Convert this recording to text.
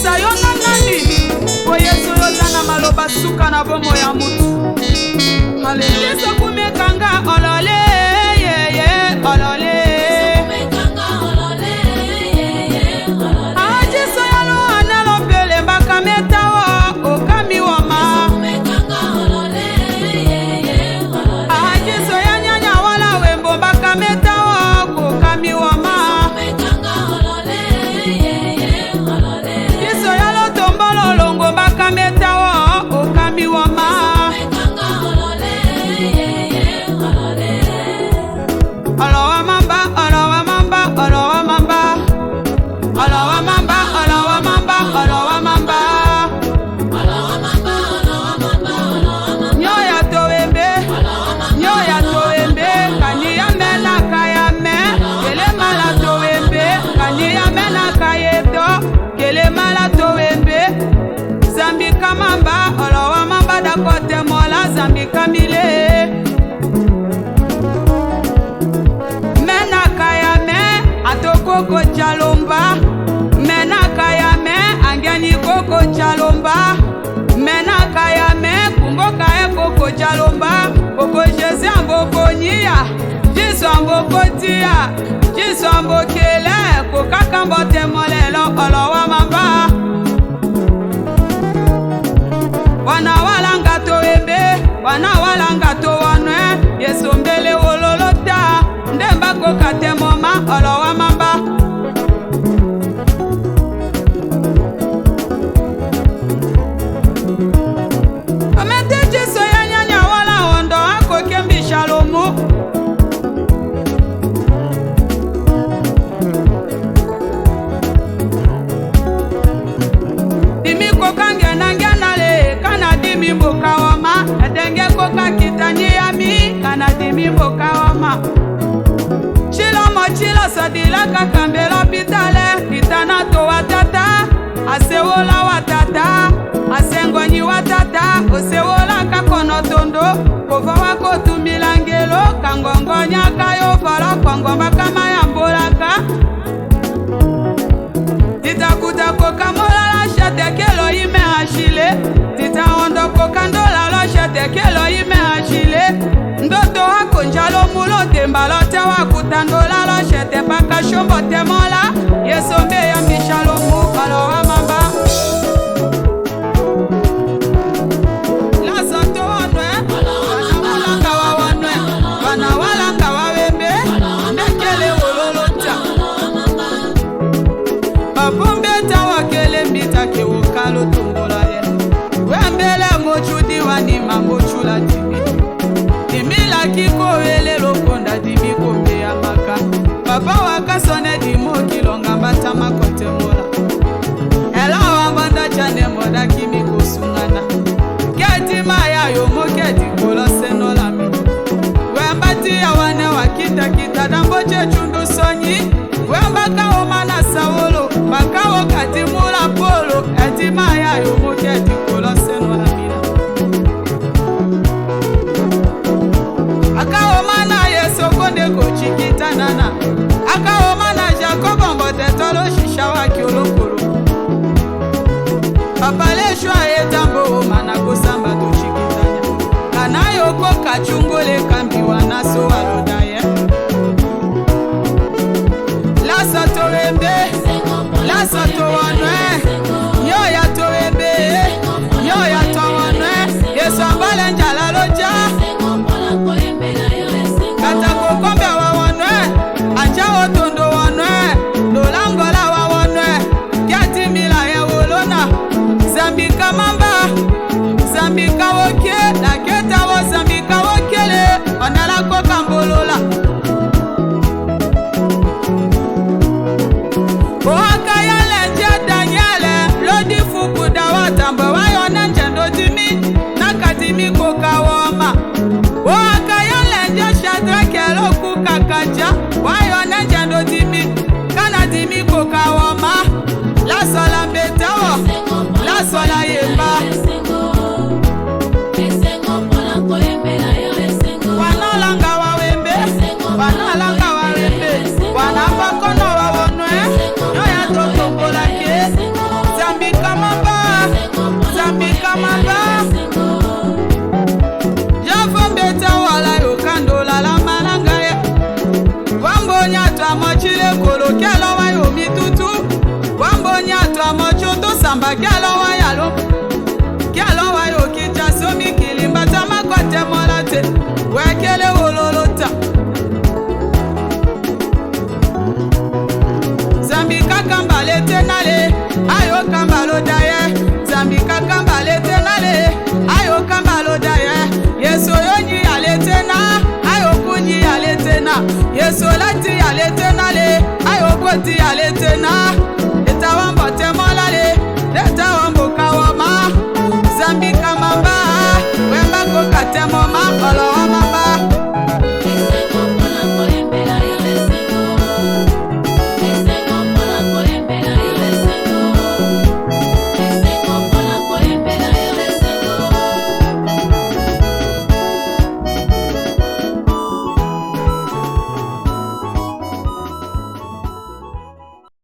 Kobebisa yo na nani po Yesu yozana maloba suka na bomo ya mutu. Haleluya. Yesu kumekanga olole ye olole. Ajiso yalo analo pele bakameta wa okami wa ma. Ajiso yanyanya wala wembo bakameta wa okami wa ma. Yesu yalo tombolo longo bakameta wa okami wa ma. Kote mola zambi kamile mena kaya me atokoko chalomba mena kaya me angeni koko chalomba mena kaya me kungo kaya koko chalomba koko jese amboko nia jiso amboko tia jiso ambokele kokaka mbote molelo olowa mamba wana walanga to ebe wana walanga to wanwe Yesu mbele wololota ndemba ko katemoma olowa mamba amete Yesu yanyanya wala ondo ako kembi shalomu dimi ko kange nanganale dimi mboka wama adenge koka kitani yami kana dimi mboka wama chilo sadila kakambelo pitale kitana to watata asewola watata asengonyi watata osewola kakono tondo kova wako tumilangelo kangongonya kayo fala kwangomba kama yambolaka titakuta koka mola shate kelo ime hashile tita ondo kokandola lo shate kelo ime hashile ndoto hako njalo mulo tembalo tewa kutandola lo shate baka shombo temola Yesu mbe ya mishalo mukalo wa mamba la santo onwe wana walanga wa wanwe wana walanga wa wembe ndekele wololota babumbe tawa kele mbita ke wokalo tumbola ye wembele mochudi wani mamochula dimi dimila kiko wele lokonda dimi kombe ya maka papa wakasone dimo kilonga mbata makote mola ela wambanda chane moda kimi kusungana keti maya yomo keti kolo senola mi wembati ya wane wakita kita damboche chundu sonyi wembaka omana sawolo baka wakati mula polo eti maya yomo keti kolo senola mi aka omana yeso konde kochikita nana aka omana Jacob mbote tolo shisha waki olokolo papale shwa etambo omana kosamba tochikitanya kanayo koka chungole kambi wanaso walodaye la sato wembe la sato wanwe yo ya to wembe yo ya to wanwe Yesu ambale njala loja kata kokombe wa wanwe anja otondo wanwe lolangola wa wanwe kiati mila ya wolona zambika mamba zambika woke na keta wo zambika wokele onala koka mbolola oaka yale nje Daniele lodi fuku dawa tambo wayo na njendo dimi na kadimi koka woma oaka yale nje Shadrake loku kakaja wayo na njendo dimi kana dimi koka woma la sola betawo la sola yemba wanalanga wawembe wanapako no wawonwe no ya totombola ke zambi twa mochoto samba kialowa yalo kialowa yo kichasomi kilimbata makwate molate wekele wololota Zambika kambale tenale ayo kambalo daye Zambika kambale tenale ayo kambalo daye Yeso yonyi aletena ayo kunyi aletena Yeso lati aletena le ayo koti aletena